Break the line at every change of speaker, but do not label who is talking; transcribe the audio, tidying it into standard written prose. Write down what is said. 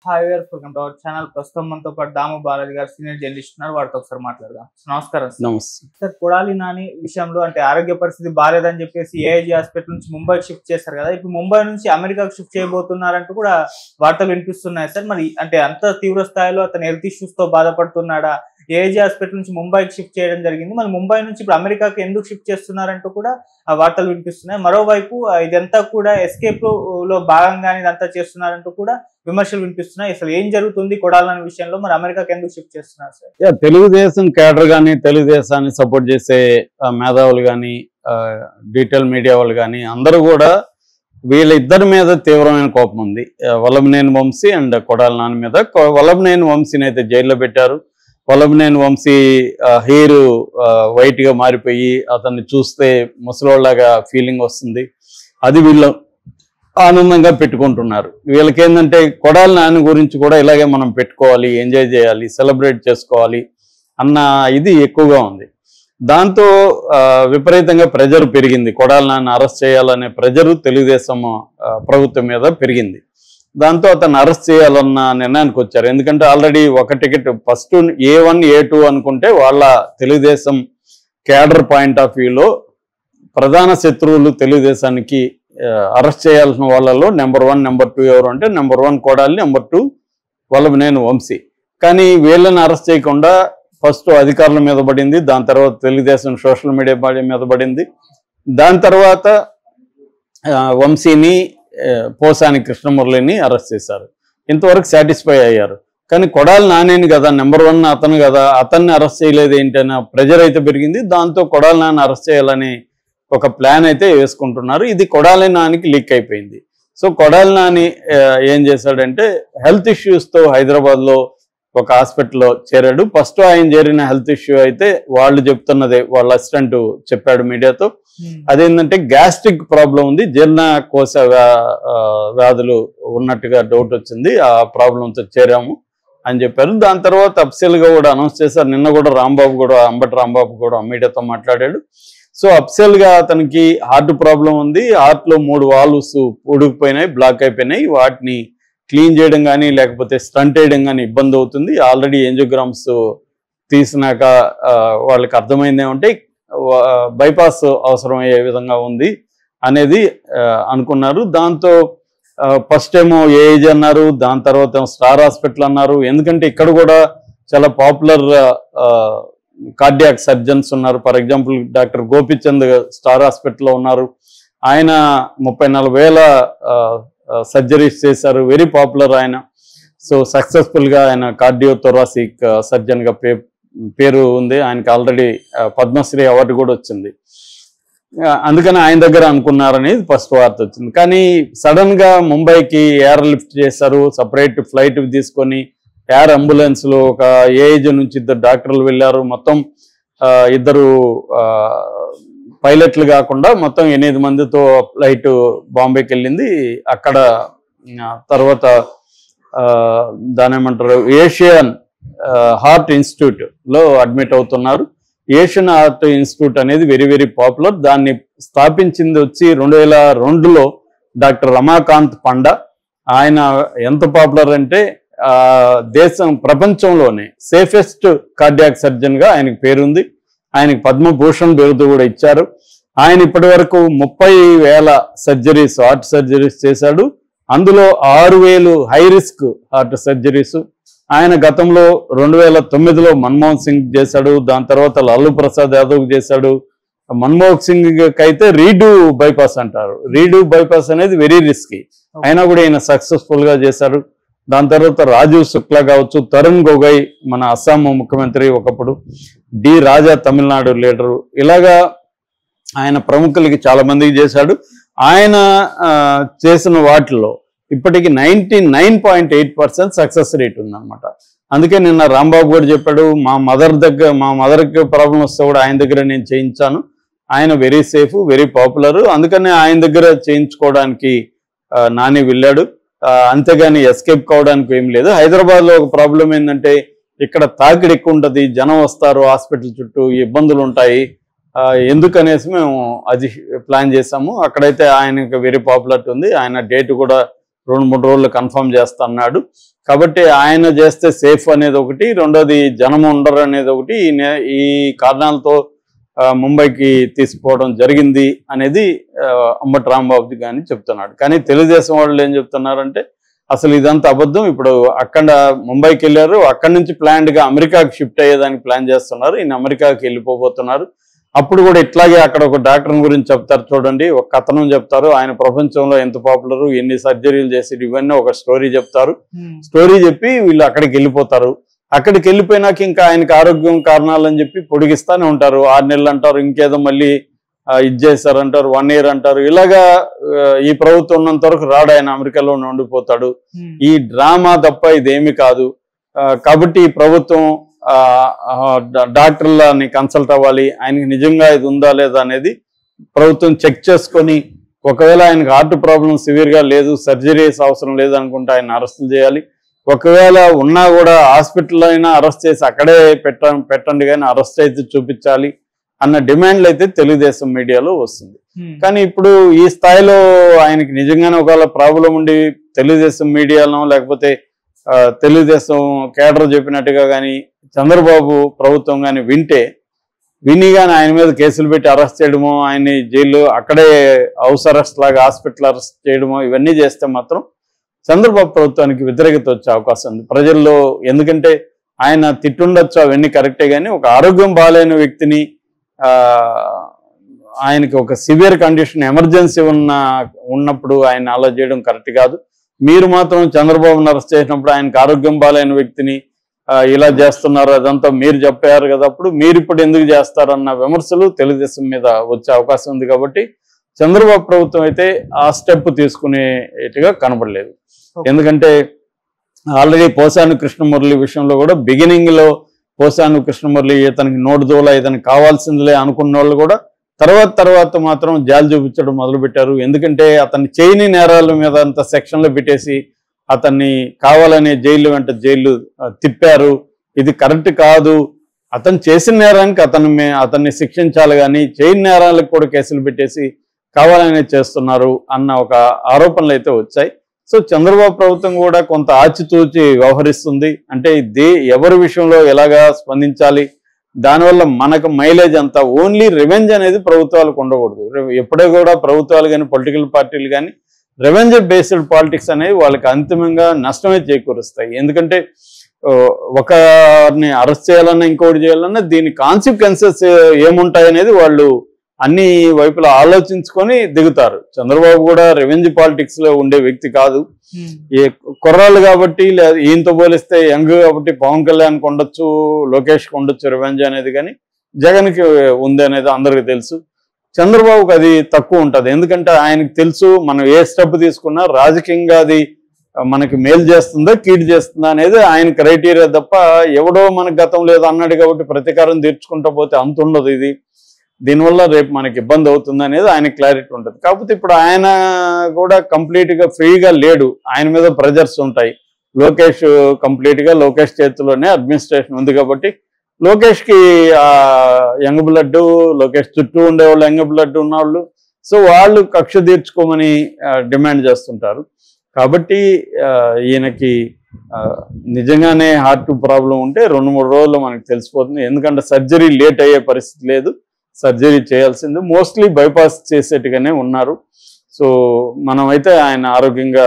Hi welcome to our channel. ప్రస్తుతం మనతో పాటు దాము బాలాజీ గారు సీనియర్ జర్నలిస్ట్ ఉన్నారు. వారితో ఒకసారి మాట్లాడదాం. నమస్కారం సార్. కొడాలి నాని విషయంలో అంటే ఆరోగ్య పరిస్థితి బాగాలేదని చెప్పేసి ఏఐజీ హాస్పిటల్ నుంచి ముంబైకి షిఫ్ట్ చేశారు కదా, ఇప్పుడు ముంబై నుంచి అమెరికాకు షిఫ్ట్ చేయబోతున్నారంటూ కూడా వార్తలు వినిపిస్తున్నాయి సార్. మరి అంటే అంత తీవ్ర స్థాయిలో అతను హెల్త్ ఇష్యూస్ తో బాధపడుతున్నాడా? ఏఐజీ హాస్పిటల్ నుంచి ముంబైకి షిఫ్ట్ చేయడం జరిగింది, మరి ముంబై నుంచి ఇప్పుడు అమెరికాకి ఎందుకు షిఫ్ట్ చేస్తున్నారంటూ కూడా ఆ వార్తలు వినిపిస్తున్నాయి. మరోవైపు ఇదంతా కూడా ఎస్కేప్ లో భాగంగానే ఇదంతా చేస్తున్నారంటూ కూడా విమర్శలు వినిపిస్తున్నాయి. అసలు ఏం జరుగుతుంది కొడాలి నాని విషయంలో, మరి అమెరికాకి ఎందుకు షిఫ్ట్ చేస్తున్నారు సార్?
తెలుగుదేశం కేడర్ కానీ, తెలుగుదేశాన్ని సపోర్ట్ చేసే మేధావులు కానీ, డీటెయిల్ మీడియా వాళ్ళు కానీ అందరూ కూడా వీళ్ళిద్దరి మీద తీవ్రమైన కోపం ఉంది. వల్లభనేని వంశీ అండ్ కొడాలి నాని మీద. వల్లభనేని వంశీని అయితే జైల్లో పెట్టారు. వల్లభనేని వంశీ హెయిర్ వైట్ గా మారిపోయి అతన్ని చూస్తే ముసలోళ్ళగా ఫీలింగ్ వస్తుంది. అది వీళ్ళు ఆనందంగా పెట్టుకుంటున్నారు. వీళ్ళకేంటంటే కొడాలి నాని గురించి కూడా ఇలాగే మనం పెట్టుకోవాలి, ఎంజాయ్ చేయాలి, సెలబ్రేట్ చేసుకోవాలి అన్న ఇది ఎక్కువగా ఉంది. దాంతో విపరీతంగా ప్రెజర్ పెరిగింది. కొడాలి నాని అరెస్ట్ చేయాలనే ప్రెజరు తెలుగుదేశం ప్రభుత్వం మీద పెరిగింది. దాంతో అతను అరెస్ట్ చేయాలన్న నిర్ణయానికి వచ్చారు. ఎందుకంటే ఆల్రెడీ ఒక టికెట్ ఫస్ట్ A1 A2 అనుకుంటే వాళ్ళ తెలుగుదేశం క్యాడర్ పాయింట్ ఆఫ్ వ్యూలో ప్రధాన శత్రువులు తెలుగుదేశానికి అరెస్ట్ చేయాల్సిన వాళ్ళలో నెంబర్ 1 నెంబర్ 2 ఎవరు అంటే నెంబర్ 1 కొడాలి, నెంబర్ 2 వల్లభనేని వంశీ. కానీ వీళ్ళని అరెస్ట్ చేయకుండా ఫస్ట్ అధికారుల మీద పడింది, దాని తర్వాత తెలుగుదేశం సోషల్ మీడియా మీద పడింది, దాని తర్వాత వంశీని పోసాని కృష్ణమురళిని అరెస్ట్ చేశారు. ఇంతవరకు సాటిస్ఫై అయ్యారు. కానీ కొడాలి నానిని కదా, నెంబర్ 1 అతను కదా, అతన్ని అరెస్ట్ చేయలేదు ఏంటనే ప్రెజర్ అయితే పెరిగింది. దాంతో కొడాలి నాని అరెస్ట్ చేయాలని ఒక ప్లాన్ అయితే వేసుకుంటున్నారు. ఇది కొడాలి నానికి లీక్ అయిపోయింది. సో కొడాలి నాని ఏం చేశాడంటే హెల్త్ ఇష్యూస్తో హైదరాబాద్లో ఒక హాస్పిటల్లో చేరాడు. ఫస్ట్ ఆయన చేరిన హెల్త్ ఇష్యూ అయితే వాళ్ళు చెప్తున్నదే, వాళ్ళ అసిస్టెంట్ చెప్పాడు మీడియాతో. అదేంటంటే గ్యాస్ట్రిక్ ప్రాబ్లం ఉంది, జీర్ణకోశ వ్యాధులు ఉన్నట్టుగా డౌట్ వచ్చింది, ఆ ప్రాబ్లంతో చేరాము అని చెప్పారు. దాని తర్వాత అఫ్సల్గా కూడా అనౌన్స్ చేశారు. నిన్న కూడా అంబటి రాంబాబు కూడా మీడియాతో మాట్లాడాడు. సో అఫ్సల్గా అతనికి హార్ట్ ప్రాబ్లం ఉంది, హార్ట్లో 3 వాల్వ్స్ ఉడికిపోయినాయి, బ్లాక్ అయిపోయినాయి. వాటిని క్లీన్ చేయడం కానీ లేకపోతే స్టంట్ వేయడం కానీ ఇబ్బంది అవుతుంది. ఆల్రెడీ యాంజియోగ్రామ్స్ తీసినాక వాళ్ళకి అర్థమైంది ఏమంటే బైపాస్ అవసరమయ్యే విధంగా ఉంది అనేది అనుకున్నారు. దాంతో ఫస్ట్ ఏమో ఏఐజీ అన్నారు, దాని తర్వాత స్టార్ హాస్పిటల్ అన్నారు. ఎందుకంటే ఇక్కడ కూడా చాలా పాపులర్ కార్డియాక్ సర్జన్స్ ఉన్నారు. For example doctor Gopichand star హాస్పిటల్లో ఉన్నారు. ఆయన 30-40 వేల సర్జరీస్ చేశారు, వెరీ పాపులర్ ఆయన. సో సక్సెస్ఫుల్గా ఆయన కార్డియోథొరాసిక్ సర్జన్గా పేరు ఉంది. ఆయనకి ఆల్రెడీ పద్మశ్రీ అవార్డు కూడా వచ్చింది. అందుకని ఆయన దగ్గర అనుకున్నారనేది ఫస్ట్ వార్త వచ్చింది. కానీ సడన్గా ముంబైకి ఎయిర్ లిఫ్ట్ చేశారు, సపరేట్ ఫ్లైట్ తీసుకొని ఎయిర్ అంబులెన్స్లో ఒక ఏఐజీ నుంచి 2 డాక్టర్లు వెళ్ళారు. మొత్తం 2 పైలట్లు కాకుండా మొత్తం 8 మందితో ఫ్లైట్ బాంబేకి వెళ్ళింది. అక్కడ తర్వాత దాని ఏమంటారు ఏషియన్ హార్ట్ ఇన్స్టిట్యూట్లో అడ్మిట్ అవుతున్నారు. ఏషియన్ హార్ట్ ఇన్స్టిట్యూట్ అనేది వెరీ వెరీ పాపులర్. దాన్ని స్థాపించింది వచ్చి 2002లో డాక్టర్ రమాకాంత్ పండా. ఆయన ఎంత పాపులర్ అంటే ప్రపంచంలోనే సేఫెస్ట్ కార్డియాక్ సర్జన్గా ఆయనకు పేరుంది. ఆయనకి పద్మభూషణ్ బిరుదు కూడా ఇచ్చారు. ఆయన ఇప్పటి వరకు 30,000 సర్జరీస్, హార్ట్ సర్జరీస్ చేశాడు. అందులో 6,000 హై రిస్క్ హార్ట్ సర్జరీస్. ఆయన గతంలో 2009లో మన్మోహన్ సింగ్ చేశాడు, దాని తర్వాత లాలూ ప్రసాద్ యాదవ్ చేశాడు. మన్మోహన్ సింగ్ అయితే రీడూ బైపాస్ అంటారు. రీడూ బైపాస్ అనేది వెరీ రిస్కీ, అయినా కూడా ఈయన సక్సెస్ఫుల్ గా చేశారు. దాని తర్వాత రాజీవ్ శుక్లా కావచ్చు, తరుణ్ గొగోయ్ మన అస్సాం ముఖ్యమంత్రి ఒకప్పుడు, డి రాజా తమిళనాడు లీడరు, ఇలాగా ఆయన ప్రముఖులకి చాలా మందికి చేశాడు. ఆయన చేసిన వాటిల్లో ఇప్పటికి 99.8% సక్సెస్ రేట్ ఉందన్నమాట. అందుకే నిన్న రాంబాబు కూడా చెప్పాడు, మా మదర్కి ప్రాబ్లం వస్తే కూడా ఆయన దగ్గర నేను చేయించాను. ఆయన వెరీ సేఫ్, వెరీ పాపులర్, అందుకనే ఆయన దగ్గర చేయించుకోవడానికి నాని వెళ్ళాడు. అంతేగాని ఎస్కేప్ కావడానికి ఏం లేదు. హైదరాబాద్లో ఒక ప్రాబ్లం ఏంటంటే ఇక్కడ తాకిడి ఎక్కువ ఉంటుంది, జనం వస్తారు, హాస్పిటల్ చుట్టూ ఇబ్బందులు ఉంటాయి. ఎందుకనేసి మేము అది ప్లాన్ చేసాము. అక్కడైతే ఆయనకి వెరీ పాపులారిటీ ఉంది. ఆయన డేట్ కూడా 2-3 రోజులు కన్ఫర్మ్ చేస్తా అన్నాడు. కాబట్టి ఆయన చేస్తే సేఫ్ అనేది ఒకటి, రెండోది జనం ఉండరు అనేది ఒకటి, ఈ కారణాలతో ముంబైకి తీసుకుపోవడం జరిగింది అనేది అంబటి రాంబాబుది కానీ చెప్తున్నాడు. కానీ తెలుగుదేశం వాళ్ళు ఏం చెప్తున్నారంటే అసలు ఇదంతా అబద్ధం. ఇప్పుడు అక్కడ ముంబైకి వెళ్ళారు, అక్కడి నుంచి ప్లాన్డ్గా అమెరికాకి షిఫ్ట్ అయ్యేదానికి ప్లాన్ చేస్తున్నారు. ఈయన అమెరికాకి వెళ్ళిపోతున్నారు. అప్పుడు కూడా ఇట్లాగే అక్కడ ఒక డాక్టర్ గురించి చెప్తారు చూడండి, ఒక కథనం చెప్తారు, ఆయన ప్రపంచంలో ఎంత పాపులరు, ఎన్ని సర్జరీలు చేసి ఇవన్నీ ఒక స్టోరీ చెప్తారు. స్టోరీ చెప్పి వీళ్ళు అక్కడికి వెళ్ళిపోతారు. అక్కడికి వెళ్ళిపోయినాక ఇంకా ఆయనకి ఆరోగ్యం కారణాలని చెప్పి పొడిగిస్తానే ఉంటారు. 6 నెలలు అంటారు, ఇంకేదో మళ్ళీ ఇది చేశారంటారు, 1 year అంటారు. ఇలాగా ఈ ప్రభుత్వం ఉన్నంత వరకు రాడు, ఆయన అమెరికాలో ఉండిపోతాడు. ఈ డ్రామా తప్ప ఇదేమి కాదు. కాబట్టి ఈ ప్రభుత్వం డాక్టర్లని కన్సల్ట్ అవ్వాలి, ఆయనకి నిజంగా ఇది ఉందా లేదా అనేది ప్రభుత్వం చెక్ చేసుకొని, ఒకవేళ ఆయనకు హార్ట్ ప్రాబ్లం సివియర్గా లేదు, సర్జరీస్ అవసరం లేదు అనుకుంటే ఆయన అరెస్టులు చేయాలి. ఒకవేళ ఉన్నా కూడా హాస్పిటల్లో అయినా అరెస్ట్ చేసి అక్కడే పెట్టండి కానీ అరెస్ట్ అయితే చూపించాలి అన్న డిమాండ్లు అయితే తెలుగుదేశం మీడియాలో వస్తుంది. కానీ ఇప్పుడు ఈ స్థాయిలో ఆయనకి నిజంగానే ఒకవేళ ప్రాబ్లం ఉండి తెలుగుదేశం మీడియాలో లేకపోతే తెలుగుదేశం కేడర్ చెప్పినట్టుగా కానీ చంద్రబాబు ప్రభుత్వం కానీ విని కానీ ఆయన మీద కేసులు పెట్టి అరెస్ట్ చేయడమో, ఆయన్ని జైలు అక్కడే హౌస్ అరెస్ట్ లాగా హాస్పిటల్ అరెస్ట్ చేయడమో ఇవన్నీ చేస్తే మాత్రం చంద్రబాబు ప్రభుత్వానికి వ్యతిరేకత వచ్చే అవకాశం ఉంది ప్రజల్లో. ఎందుకంటే ఆయన తిట్టుండొచ్చు, అవన్నీ కరెక్టే, కానీ ఒక ఆరోగ్యం బాగాలేని వ్యక్తిని ఆయనకి ఒక సివియర్ కండిషన్ ఎమర్జెన్సీ ఉన్నప్పుడు ఆయన అలా చేయడం కరెక్ట్ కాదు. మీరు మాత్రం చంద్రబాబును అరెస్ట్ చేసినప్పుడు ఆయనకు ఆరోగ్యం బాగాలేని వ్యక్తిని ఇలా చేస్తున్నారు, అదంతా మీరు చెప్పారు కదా, అప్పుడు మీరు ఇప్పుడు ఎందుకు చేస్తారన్న విమర్శలు తెలుగుదేశం మీద వచ్చే అవకాశం ఉంది. కాబట్టి చంద్రబాబు ప్రభుత్వం అయితే ఆ స్టెప్ తీసుకునేట్టుగా కనబడలేదు. ఎందుకంటే ఆల్రెడీ పోసాని కృష్ణమురళి విషయంలో కూడా బిగినింగ్లో పోసాని కృష్ణమురళి ఇతనికి నోటుదోల, ఇతనికి కావాల్సిందిలే అనుకున్న వాళ్ళు కూడా తర్వాత మాత్రం జాలి చూపించడం మొదలుపెట్టారు. ఎందుకంటే అతన్ని చేయని నేరాల మీద అంత సెక్షన్లో పెట్టేసి అతన్ని కావాలనే జైలు తిప్పారు. ఇది కరెక్ట్ కాదు, అతను చేసిన నేరానికి అతన్ని శిక్షించాలి, కానీ చేయని నేరాలకు కూడా కేసులు పెట్టేసి కావాలనే చేస్తున్నారు అన్న ఒక ఆరోపణలు అయితే వచ్చాయి. సో చంద్రబాబు ప్రభుత్వం కూడా కొంత ఆచితూచి వ్యవహరిస్తుంది. అంటే ఎవరి విషయంలో ఎలాగా స్పందించాలి, దానివల్ల మనకు మైలేజ్ అంతా ఓన్లీ రివెంజ్ అనేది ప్రభుత్వాలకు ఉండకూడదు. ఎప్పుడూ కూడా ప్రభుత్వాలు కానీ పొలిటికల్ పార్టీలు కానీ రెవెన్యూ బేస్డ్ పాలిటిక్స్ అనేవి వాళ్ళకి అంతిమంగా నష్టమే చేకూరుస్తాయి. ఎందుకంటే ఒకరిని అరెస్ట్ చేయాలన్నా ఇంకోటి చేయాలన్నా దీని కాన్సిక్వెన్సెస్ ఏముంటాయనేది వాళ్ళు అన్ని వైపులా ఆలోచించుకొని దిగుతారు. చంద్రబాబు కూడా రెవెన్యూ పాలిటిక్స్ లో ఉండే వ్యక్తి కాదు. ఏ కుర్రాళ్ళు కాబట్టి ఈయనతో పోలిస్తే యంగ్ కాబట్టి పవన్ కళ్యాణ్కి ఉండొచ్చు, లోకేష్కి ఉండొచ్చు రెవెన్యూ అనేది, కానీ జగన్కి ఉంది అనేది అందరికీ తెలుసు. చంద్రబాబుకి అది తక్కువ ఉంటుంది. ఎందుకంటే ఆయనకు తెలుసు మనం ఏ స్టెప్ తీసుకున్నా రాజకీయంగా అది మనకి మేలు చేస్తుందా కీడు చేస్తుందా అనేది ఆయన క్రైటీరియా తప్ప, ఎవడో మనకు గతం లేదు అన్నాడు కాబట్టి ప్రతీకారం తీర్చుకుంటూ పోతే అంత ఉండదు. ఇది దీనివల్ల రేపు మనకి ఇబ్బంది అవుతుంది అనేది ఆయన క్లారిటీ ఉంటుంది. కాకపోతే ఇప్పుడు ఆయన కూడా కంప్లీట్గా ఫ్రీగా లేడు, ఆయన మీద ప్రెజర్స్ ఉంటాయి. లోకేష్ చేతిలోనే అడ్మినిస్ట్రేషన్ ఉంది కాబట్టి లోకేష్కి యంగ్ బ్లడ్, లోకేష్ చుట్టూ ఉండేవాళ్ళు యంగ్ బ్లడ్ ఉన్నవాళ్ళు, సో వాళ్ళు కక్ష తీర్చుకోమని డిమాండ్ చేస్తుంటారు. కాబట్టి ఈయనకి నిజంగానే హార్ట్ ప్రాబ్లం ఉంటే 2-3 రోజుల్లో మనకు తెలిసిపోతుంది. ఎందుకంటే సర్జరీ లేట్ అయ్యే పరిస్థితి లేదు, సర్జరీ చేయాల్సింది. మోస్ట్లీ బైపాస్ చేసేట్టుగానే ఉన్నారు. సో మనమైతే ఆయన ఆరోగ్యంగా